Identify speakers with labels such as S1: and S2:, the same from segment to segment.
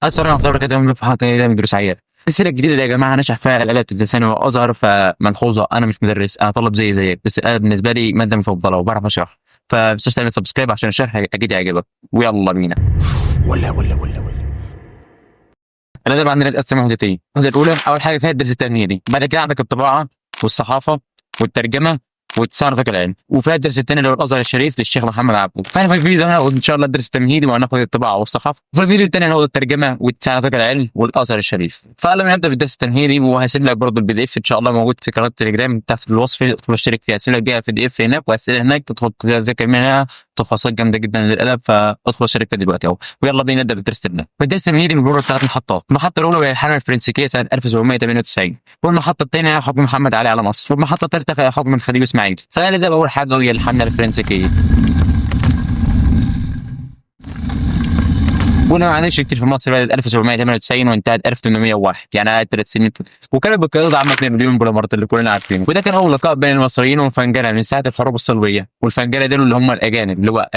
S1: أسرع أخبار كده من في حلقة جديدة من دروس عيال. السلسلة الجديدة دي يا جماعة نشأ فيها الآلة اللساني وأزهر فملحوظة، أنا مش مدرس، أنا طالب زيك، بس الآلة بالنسبة لي مادة مفضلة وبعرف أشرح. فمش تعمل سبسكرايب عشان الشرح أكيد يعجبك. ويلا بينا. ولا الأدب عندنا اتقسم وحدتين. الوحدة الأولى أول حاجة فيها الدرس التمهيدي، بعد كده عندك الطباعة والصحافة والترجمة وتصرف العلم، وفيها الدرس الثاني اللي هو الازهر الشريف للشيخ محمد عبده. فاحنا في الفيديو ده هناخد ان شاء الله الدرس التمهيدي وهناخد الطباعه والصحافه، وفي الفيديو الثاني هناخد الترجمه وتصرف العلم والازهر الشريف. فقبل ما نبدا بالدرس التمهيدي وهسيب لك برضه البي دي اف ان شاء الله موجود في قناه التليجرام تحت في الوصف، ادخل اشترك فيها، هسيب لك بيها في دي اف هناك واسئله هناك تدخل تذاكر منها تفاصيل جامده جدا للادب، فادخل اشترك فيها دلوقتي اهو. ويلا بينا نبدا بالدرس التمهيدي. الدرس التمهيدي بنمر ثلاث محطات. المحطه الاولى وهي الحمله الفرنسيه سنه 1798، والمحطه الثانيه هي حكم محمد علي على مصر، والمحطه الثالثه هي حكم الخديوي اسماعيل. فنبدا باول حاجه وهي الحمله الفرنسيه. بناء على كتير في مصر بدأت 1798 وانتهت 1801، يعني قعدت 3 سنين. وكانت بقيادة عامة نابليون بونابرت اللي كلنا عارفينه، وده كان أول لقاء بين المصريين والفنجرة من ساعة الحروب الصليبية. والفنجرة دول اللي هم الأجانب، اللي هو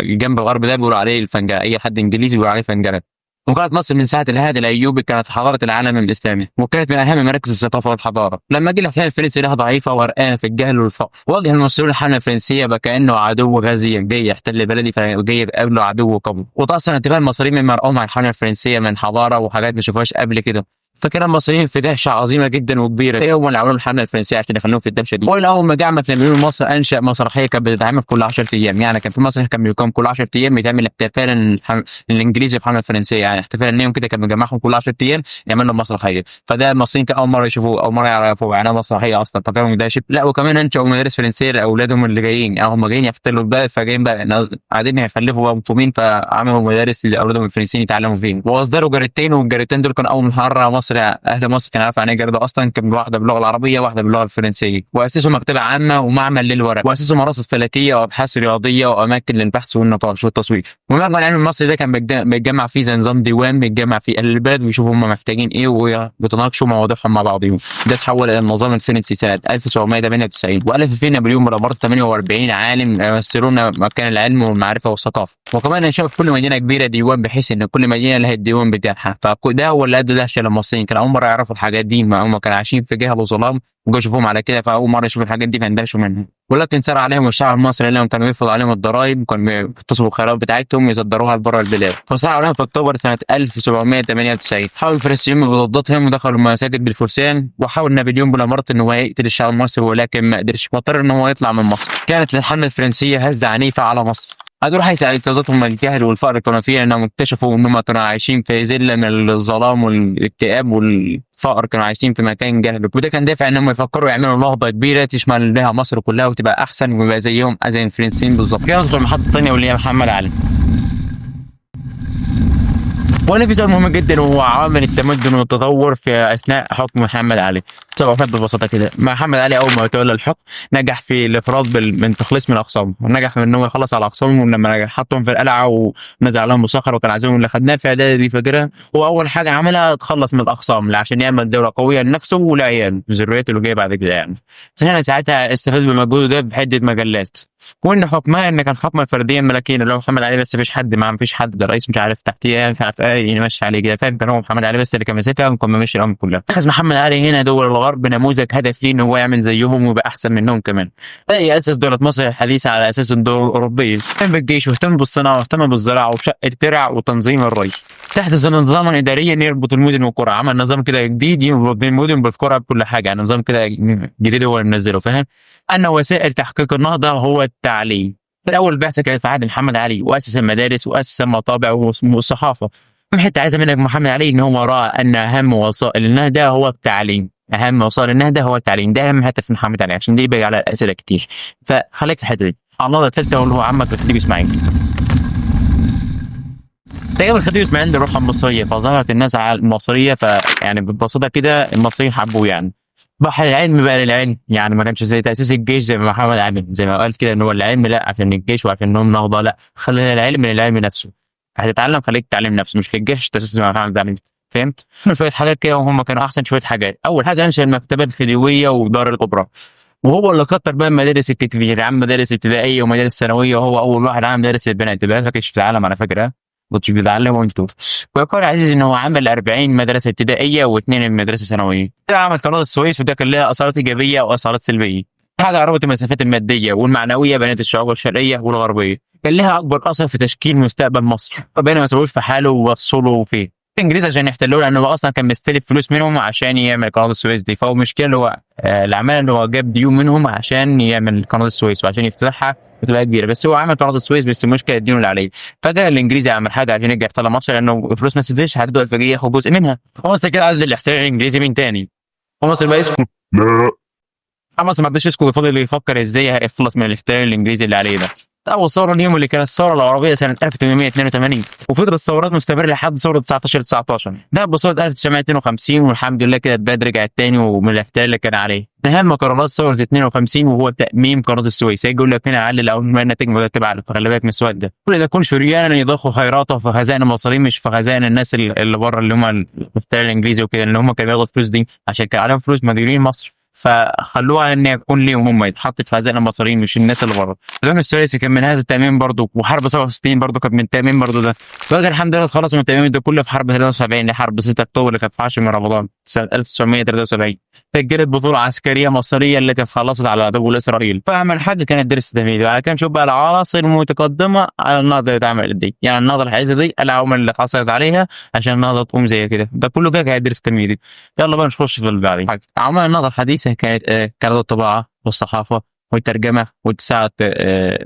S1: جنب الغرب ده بيقولوا عليه الفنجرة، أي حد إنجليزي بيقول عليه فنجرة. وكانت مصر من ساعة الهادي الأيوبي كانت حضارة العالم الإسلامي، وكانت من أهم مراكز الثقافة والحضارة. لما جه الاحتلال الفرنسي لها ضعيفة وغرقانة في الجهل والفقر، واجه المصريون الحملة الفرنسية كأنه عدو غازي جاي يحتل بلدي، فجاي يقابله عدو قوي. وتأثر انتباه المصريين مما رأوه مع الحملة الفرنسية من حضارة وحاجات ما شافوهاش قبل كده. فكان المصريين في دهشه عظيمه جدا وكبيره. ايه هم اللي عملوا الحمله الفرنسيه عشان يخلوهم في الدهشه دي؟ وإلا اول ما جه عمك نابليون مصر انشا مسرحيه كانت بتتعمل كل 10 ايام، يعني كان في مسرح كان بيقام كل 10 ايام بيتعمل احتفالا الانجليزي بالحمله الفرنسيه، يعني احتفالا ليهم كده كان بيجمعهم كل 10 ايام يعمل لهم مسرحيه. فده المصريين كان اول مره يشوفوه، اول مره يعرفوا يعني مسرحيه اصلا، فكانوا ده شيء. لا وكمان انشأوا مدارس فرنسيه لاولادهم اللي جايين، يعني هم جايين يحتلوا البلد، فجايين بقى قاعدين يخلفوا بقى مطلوبين، فعملوا مدارس لاولادهم الفرنسيين يتعلموا فيهم. واصدروا جريدتين، والجريدتين دول كانوا اول مره مصر اهل مصر كان عارف يعني ايه جريده اصلا، كان واحده باللغه العربيه واحده باللغه الفرنسيه. واسسوا مكتبه عامه ومعمل للورق، واسسوا مراصد فلكيه وابحاث رياضيه واماكن للبحث والنقاش والتصوير. ومعمل العلم المصري ده كان بيتجمع فيه زي نظام ديوان، بيتجمع فيه اهل البلد ويشوفوا هم محتاجين ايه وبيتناقشوا مواضيعهم مع بعضهم. ده اتحول الى النظام الفرنسي سنه 1798، والف فيه نابليون بونابرت 48 عالم يمثلون مكان العلم والمعرفه والثقافه. وكمان انشأ في كل مدينه كبيره ديوان، بحيث ان كل مدينه لها الديوان بتاعها. فده هو اللي ادى دهشه للمصريين، كان اول مره يعرفوا الحاجات دي، ما هم كانوا عايشين في جهل وظلام وجا يشوفوهم على كده، فاول مره يشوفوا الحاجات دي فاندهشوا منها. ولكن سار عليهم الشعب المصري لانهم كانوا يفرضوا عليهم الضرائب، وكانوا يغتصبوا الخيرات بتاعتهم يصدروها لبره البلاد. فسار عليهم في اكتوبر سنه 1798. حاول الفرنسيين بضدتهم ودخلوا المساجد بالفرسان، وحاول نابليون بونابرت ان هو يقتل الشعب المصري، ولكن ما قدرش، واضطر ان هو يطلع من مصر. كانت الحمله الفرنسيه هزه عنيفه على مصر. هدول ايقظتهم الجهل والفقر اللي كانوا فيه، لانهم اكتشفوا انهم كانوا عايشين في ذله من الظلام والاكتئاب والفقر، كانوا عايشين في مكان جهل. وده كان دافع انهم يفكروا يعملوا نهضه كبيره تشمل بها مصر كلها وتبقى احسن ويبقى زيهم زي الفرنسيين بالظبط. يدخل المحطه الثانيه واللي هي محمد علي. وهنا في سؤال مهم جدا، وهو عوامل التمدن والتطور في اثناء حكم محمد علي. سبب ببساطه كده، محمد علي اول ما تولى الحكم نجح في الافراط من تخليص من اقسامه، ونجح في ان هو يخلص على اقسامهم. ولما نجح حطهم في القلعه ونزل عليهم مسخر، وكان عايزهم اللي خدناه في اعدادي دي فاكرها. هو اول حاجه عملها تخلص من الاقسام عشان يعمل دوله قويه لنفسه ولعياله وذريته اللي جايه بعد كده يعني. هنا ساعتها استفاد بمجهوده ده في عده مجلات، وان حكمها ان كان حكما فرديا ملكيا اللي هو محمد علي بس، مفيش حد ما فيش حد، ده رئيس مش عارف تحتيه مش عارف ايه يمشي عليه كده، فاهم؟ كان هو محمد علي بس اللي كان ماسكها وكان ماشي الامر كلها. اخذ محمد علي هنا دول الغرب نموذج هدف ليه ان هو يعمل زيهم ويبقى احسن منهم كمان. بدا ياسس دوله مصر الحديثه على اساس الدول الاوروبيه، اهتم بالجيش واهتم بالصناعه واهتم بالزراعه وشق الترع وتنظيم الري تحت نظاما اداريا يربط المدن والقرى. عمل نظام كده جديد يربط بين المدن بالقرى بكل حاجه، يعني نظام كده جديد هو اللي منزله، فاهم؟ ان وسائل تحقيق النهضه هو التعليم. الأول بعثة كانت في عهد محمد علي، وأسس المدارس وأسس المطابع والصحافة. حتة عايزة منك محمد علي إن هو رأى أن أهم وسائل النهضة هو التعليم، أهم وسائل النهضة هو التعليم، ده أهم هدف محمد علي، عشان دي بيجي على الأسئلة كتير. فخليك في الحتة دي. النهضة الثالثة واللي هو عمك الخديوي إسماعيل. تقريبا الخديوي إسماعيل الروح المصرية، فظهرت النزعة المصرية، فيعني ببساطة كده المصريين حبوه يعني. بحر العلم بقى للعلم، يعني ما كانش زي تأسيس الجيش زي ما محمد علي زي ما قال كده ان هو العلم لا عشان الجيش وعشان انهم نهضه، لا خلينا العلم من العلم نفسه. هتتعلم خليك تعلم نفسه، مش الجيش تأسيس زي ما محمد علي. فهمت؟ شويه حاجات كده وهم كانوا احسن شويه حاجات. اول حاجه انشا المكتبه الخديويه ودار الاوبرا، وهو اللي كتر بقى المدارس الكتير، عمل مدارس ابتدائيه ومدارس ثانويه، وهو اول واحد عمل مدارس للبنات، ما كانش في العالم على فكره. كنتش بتتعلموا انتوا. ويقول عزيز ان هو عمل 40 مدرسه ابتدائيه واثنين من مدرسه ثانويه. ده عمل قناه السويس، وده كان لها اثارات ايجابيه واثارات سلبيه. حاجه قربت المسافات الماديه والمعنويه بين الشعوب الشرقيه والغربيه. كان لها اكبر اثر في تشكيل مستقبل مصر، ربنا ما سابوش في حاله ووصلوا فيه. الانجليز عشان يحتلوه، لانه هو اصلا كان مستلف فلوس منهم عشان يعمل قناه السويس دي. فهو مشكله اللي هو اللي عمل ان هو جاب ديون منهم عشان يعمل قناه السويس وعشان يفتحها وتبقى كبيره. بس هو عمل قناه السويس، بس المشكله الديون اللي عليه. فجاء الانجليزي عمل حاجه عشان يرجع يحتل مصر، لانه الفلوس ما تسدش، هتبدا الفقير ياخد جزء منها. مصر كده عايز الاحتلال الانجليزي من تاني. مصر بقى يسكت.
S2: لا.
S1: مصر ما رضاش يسكت، وفضل يفكر ازاي هيخلص من الاحتلال الانجليزي اللي عليه ده. اول ثوره ليهم اللي كانت الثوره العربيه سنه 1882، وفضلت الثورات مستمره لحد ثوره 19 ده بثوره 1952، والحمد لله كده البلد رجعت تاني ومن الاحتلال اللي كان عليه. اهم قرارات ثوره 52 وهو تاميم قناه السويس. هيجي يقول لك هنا علل او ما النتائج مرتبه، خلي بالك من السؤال ده. كل ده يكون شريانا يضخوا خيراته في خزائن المصريين، مش في خزائن الناس اللي بره اللي هم الاحتلال الانجليزي وكده، اللي هم كانوا بياخدوا الفلوس دي عشان كان عليهم فلوس مديرين مصر. فخلوها ان يكون ليهم هم، يتحط في خزائن المصريين مش الناس اللي بره. التأميم الثلاثي كان من هذا التأميم برضه، وحرب 67 برضه كانت من التأميم برضه ده. فقال الحمد لله خلص من التأميم ده كله في حرب 73، اللي حرب 6 اكتوبر اللي كانت في 10 من رمضان سنه 1973. سجلت بطوله عسكريه مصريه التي خلصت على عدو اسرائيل. فاعمل حاجه كانت درس تمهيدي. بعد كده نشوف بقى العناصر المتقدمه على النهضه اللي اتعملت دي، يعني النهضه الحديثه دي العوامل اللي حصلت عليها عشان النهضه تقوم زي كده. ده كله كده كان درس تمهيدي. يلا بقى نخش في اللي بعديه. عوامل النهضه الحديثه كانت الطباعه والصحافه والترجمه واتساعة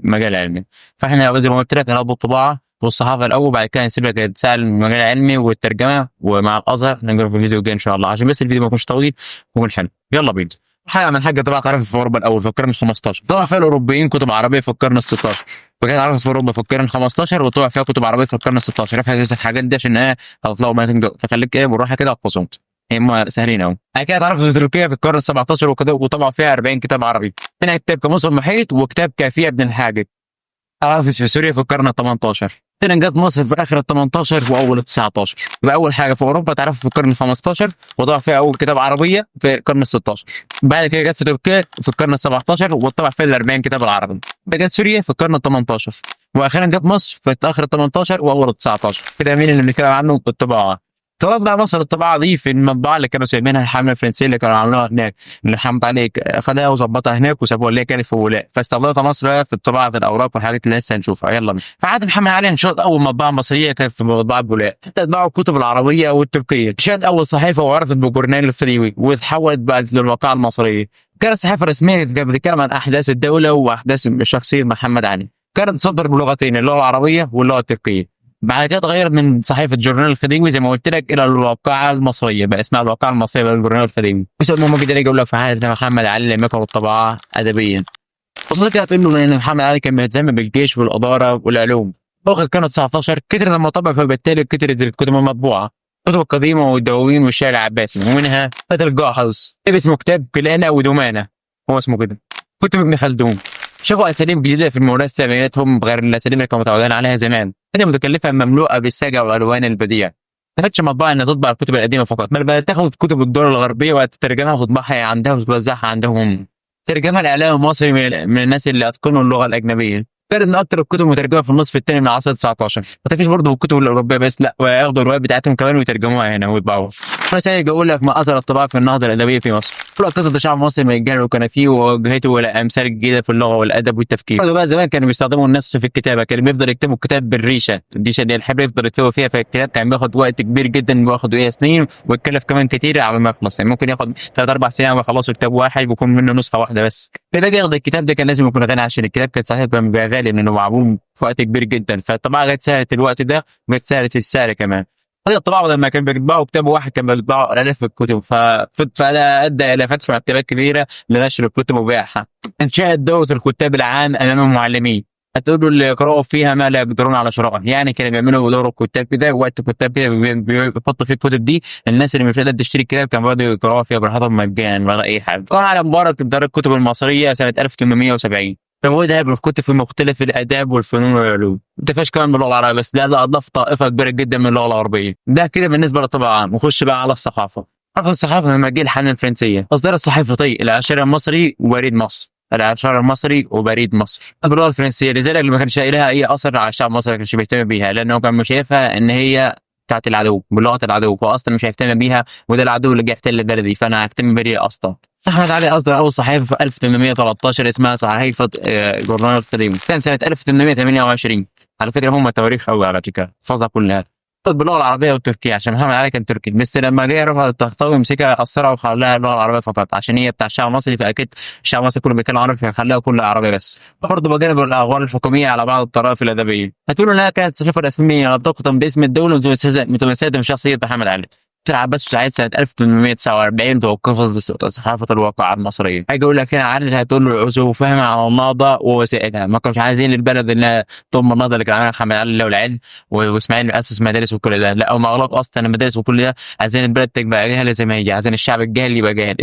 S1: مجال علمي. فاحنا زي ما قلت لك هناخد الطباعه والصحافه الاول، بعد كده نسيب لك اتساع المجال العلمي والترجمه، ومع الازهر نقرا في الفيديو الجاي ان شاء الله، عشان بس الفيديو ما يكونش طويل ويكون حلو. يلا بينا. حاجه من حاجه طبعا عرفت في اوروبا الاول في القرن ال 15. طبعا فيها الاوروبيين كتب عربيه في القرن ال 16، وكانت عرفت في اوروبا في القرن ال 15، وطبعا فيها كتب عربيه في القرن ال 16. افهم الحاجات دي عشان هتطلعوا ما تقدر، فخليك بالراحه كده احفظهم، هم سهلين قوي. بعد كده اتعرفت في تركيا في القرن ال 17 وطبعوا فيها 40 كتاب عربي، منها كتاب كمصر المحيط وكتاب كافيه ابن الحاجب. اتعرفت في سوريا في القرن ال 18. بعدين جت مصر في اخر ال 18 واول ال 19. يبقى اول حاجه في اوروبا اتعرفت في القرن ال 15 وطبع فيها اول كتاب عربيه في القرن ال 16. بعد كده جت في تركيا في القرن ال 17 وطبع فيها ال 40 كتاب العربي. بعد جت سوريا في القرن ال 18، واخيرا جت مصر في اخر ال 18 واول ال 19. كده مين اللي بنتكلم عنه؟ الطباعه. طلب بقى مصر الطباعه دي في المطبعه اللي كانوا سايبينها الحمله الفرنسيه اللي كانوا عاملوها هناك، اللي حمد عليك خدها وظبطها هناك وسابوها اللي هي كانت في ولاء، فاستخدمتها مصر في الطباعه في الاوراق والحاجات اللي لسه هنشوفها. يلا بينا. فعاد محمد علي انشأت اول مطبعه مصريه كانت في مطبعه بولاء، تتباع الكتب العربيه والتركيه. انشأت اول صحيفه وعرفت بجورنال الفريوي، وتحولت بقى للواقعه المصريه. كانت صحيفه رسميه كانت بتتكلم عن احداث الدوله واحداث شخصيه محمد علي. كانت تصدر بلغتين، اللغه العربيه واللغه التركيه. بعد كده اتغيرت من صحيفه جورنال الخديوي زي ما قلت لك الى الواقعه المصريه، بقى اسمها الواقعه المصريه بقى الجورنال الخديوي. يسأل ماما كده يقول لك في حاله محمد علي لم يكن الطباعه ادبيا. قصتها كده تقول له ان محمد علي كان مهتم بالجيش والاداره والعلوم. اخر كانت 19 كترت لما طبع، فبالتالي كترت الكتب المطبوعه، الكتب القديمه والدواوين والشعر العباسي، ومنها فتى الجاحظ اسمه كتاب كلانه ودمانه، هو اسمه كده. كتب ابن خلدون. شافوا اساليب جديده في الممارسه بيناتهم غير الاساليب اللي كانوا متعودين عليها زمان، هذه متكلفه مملوءه بالسجع والالوان البديع. ما كانتش مطبعه انها تطبع الكتب القديمه فقط، بل بدات تاخد كتب الدول الغربيه وتترجمها وتطبعها عندها وتوزعها عندهم. ترجمها الاعلام المصري من الناس اللي اتقنوا اللغه الاجنبيه. كانت من اكثر الكتب مترجمه في النصف الثاني من العصر 19. ما فيش برضه الكتب الاوروبيه بس، لا، وياخدوا الروايات بتاعتهم كمان ويترجموها هنا ويطبعوها. انا سايق اقول لك ما اثر الطباعه في النهضه الادبيه في مصر. كل قصه الشعب المصري من الجهل وكان فيه ووجهته الى امثال جديده في اللغه والادب والتفكير. بقى زمان كانوا بيستخدموا النسخ في الكتابه، كانوا بيفضلوا يكتبوا الكتاب بالريشه، الريشه دي الحبر يفضل يكتبوا فيها، فالكتاب كان بياخد وقت كبير جدا، بياخد سنين ويتكلف كمان كتير على ما يخلص. يعني ممكن ياخد 3 4 سنين على ما يخلصوا كتاب واحد ويكون منه نسخه واحده بس. فده ياخد الكتاب ده كان لازم يكون غني، عشان الكتاب كان صحيح كان بيبقى غالي لانه معمول في وقت كبير جدا. فالطباعه جت سهلت الوقت ده وجت سهلت السعر كمان. هذه الطباعه بدل ما كان بيطبعوا كتاب واحد كان بيطبعوا الاف الكتب، فده ادى الى فتح مكتبات كبيره لنشر الكتب وبيعها. انشات دوله الكتاب العام امام المعلمين، هتقولوا اللي يقرأوا فيها ما لا يقدرون على شرائه. يعني كانوا بيعملوا دور الكتاب كده، وقت الكتاب كده بيحطوا فيه الكتب دي، الناس اللي مش قادره تشتري الكتاب كانوا بيقعدوا يقرأوا فيها براحتهم مجانا من غير اي حاجه. طبعا على مبارك دار الكتب المصريه سنه 1870 تمويلها بالكتب في مختلف الاداب والفنون والعلوم. ما تفهمش كمان باللغه العربيه بس، لا اضاف طائفه كبيره جدا من اللغه الغربيه. ده كده بالنسبه للطباعه عام. نخش بقى على الصحافه. عرف الصحافه لما جه الحمله الفرنسيه اصدرت صحيفتي العاشر المصري ووريد مصر الإعشار المصري وبريد مصر باللغة الفرنسية، لذلك اللي ما كانش لها أي أثر على الشعب المصري، ما كانش بيهتم بيها لأنه كان شايفها إن هي بتاعت العدو بلغة العدو، فأصلا مش هيهتم بيها، وده العدو اللي جه يحتل بلدي، فأنا ههتم بيه أصلا. أحمد علي أصدر أول صحيفة في 1813 اسمها صحيفة جورنال الخديوي، كان سنة 1828. على فكرة هم تواريخ أوي على فكرة، احفظها كلها باللغه العربيه والتركيه عشان محمد علي كان تركي، بس لما جه رفع الطهطاوي مسكها اثرها وخلاها اللغه العربيه فقط عشان هي بتاع الشعب المصري، فاكيد الشعب المصري كله بيتكلم عربي فخلاها كلها عربيه بس. برضه بجانب الاغوار الحكوميه على بعض الطرائف الادبيه، هتقولوا انها كانت صحيفه رسميه تقدم باسم الدوله متمثله في شخصيه محمد علي. عباس سعيد سنة 1849 توقفت صحافة الواقع المصرية. هاجي أقول لك هنا علي هتقول له عزوفهم على النهضة ووسائلها، ما كانوش عايزين البلد إنها تضم النهضة اللي كان عاملها محمد علي لو العلم وإسماعيل مؤسس مدارس وكل ده، لا هم أغلب أصلا المدارس وكل ده عايزين البلد تبقى جاهلة زي ما هي، عايزين الشعب الجاهل يبقى جاهل،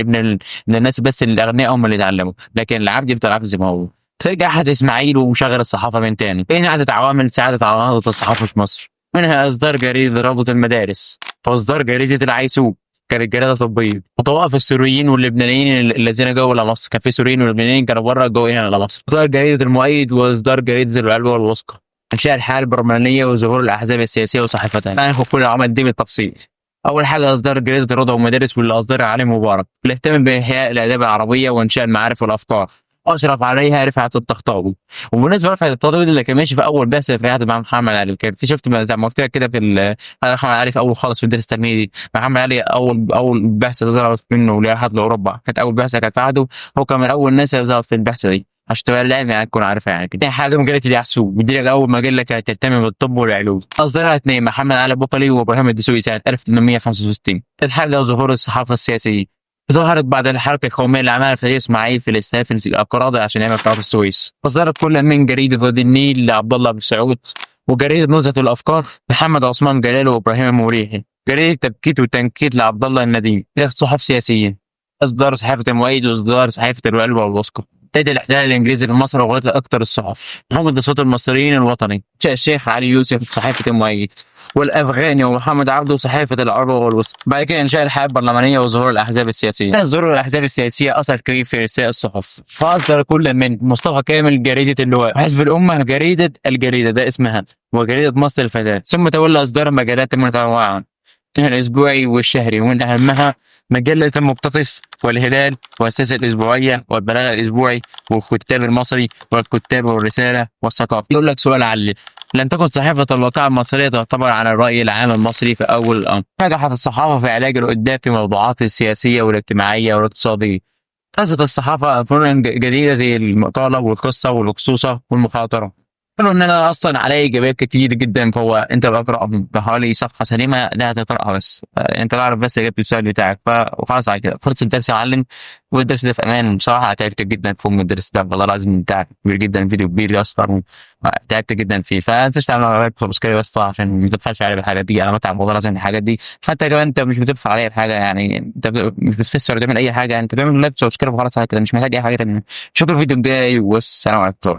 S1: من الناس بس اللي الأغنياء هم اللي يتعلموا، لكن العبد يفضل عبد زي ما هو. ترجع أحد إسماعيل ومشغل الصحافة من تاني، بين عدة عوامل ساعدت على نهضة الصحافة في مصر، منها إصدار جريدة رابطة المدارس، وإصدار جريدة العيسوب كانت جريدة طبية، وطوائف السوريين واللبنانيين الذين جاوا إلى مصر، كان في سوريين ولبنانيين كانوا بره جاوا هنا إلى مصر، إصدار جريدة المؤيد وإصدار جريدة العلوة والوثقة، إنشاء الحياة البرلمانية وظهور الأحزاب السياسية وصحيفتها. هناخد كل العوامل دي بالتفصيل. أول حاجة إصدار جريدة الروضة والمدارس واللي أصدرها علي مبارك، الاهتمام بإحياء الآداب العربية وإنشاء المعارف والأفكار، أشرف عليها رفعت الطهطاوي. وبالنسبه لرفعت الطهطاوي اللي كان ماشي في اول بعثه في عهد مع محمد علي، كان في شفت زي ما قلت لك كده في محمد علي في اول خالص في الدرس التلميذي، محمد علي اول بعثه ظهرت منه اللي راحت لاوروبا، كانت اول بعثه كانت في عهده، هو كان من اول الناس اللي ظهرت في البعثه دي عشان تبقى العلم يعني تكون عارفها يعني كده. حاجه مجله اليحسوب، ودي اول مجله كانت تهتم بالطب والعلوم، اصدرها اثنين محمد علي بوقلي وابراهيم الدسوقي سنه 1865. ثالث حاجه ظهور الصحافه السياسيه، ظهرت بعد الحركة القومية اللي عملها فريق إسماعيل في الاستئناف الأقراضي عشان يعمل قناة السويس. أصدرت كل من جريدة وادي النيل لعبد الله بن سعود، وجريدة نزهة الأفكار محمد عثمان جلال وإبراهيم المريحي، جريدة تبكيت وتنكيت لعبد الله النديم. صحف سياسية، إصدار صحيفة المؤيد وإصدار صحيفة العلوة والوثقة. ابتدى الاحتلال الانجليزي لمصر وغلط اكثر الصحف، حمد صوت المصريين الوطني، شاء الشيخ علي يوسف صحيفه المؤيد، والافغاني ومحمد عبده صحيفه العروه والوسط. بعد كده انشاء الحياه البرلمانيه وظهور الاحزاب السياسيه. كان ظهور الاحزاب السياسيه اثر كبير في ارساء الصحف، فاصدر كل من مصطفى كامل جريده اللواء، وحزب الامه الجريده ده اسمها، وجريده مصر الفتاه، ثم تولى اصدار مجالات متنوعه الاسبوعي والشهري، ومن اهمها مجله المقتطف والهلال والسياسه الاسبوعيه والبلاغ الاسبوعي والكتاب المصري والكتاب والرساله والثقافه. يقول لك سؤال علي، لم تكن صحيفة الواقع المصرية تعتبر على الرأي العام المصري في أول الأمر. نجحت الصحافة في علاج الإبداع في الموضوعات السياسية والاجتماعية والاقتصادية. خاصة الصحافة فنون جديدة زي المقالة والقصة والقصوصة والمخاطرة. قالوا ان انا اصلا علي ايجابيات كتير جدا، فهو انت بقرا بحوالي صفحه سليمه لا هتقراها بس انت تعرف بس اجابه السؤال بتاعك وخلاص على كده فرصه الدرس يا معلم. والدرس ده في امان بصراحه، تعبت جدا في ام الدرس ده والله العظيم، تعب كبير جدا، فيديو كبير اصلا تعبت جدا فيه، فما تنساش تعمل لايك وسبسكرايب يا اسطى عشان ما تدفعش عليا بالحاجات دي، انا بتعب والله العظيم الحاجات دي، حتى لو انت مش بتدفع عليا الحاجه يعني انت مش بتخسر ولا تعمل اي حاجه، انت بتعمل لايك وسبسكرايب وخلاص على كده، مش محتاج اي حاجه تانيه. شكرا الفيديو الجاي والسلام عليكم.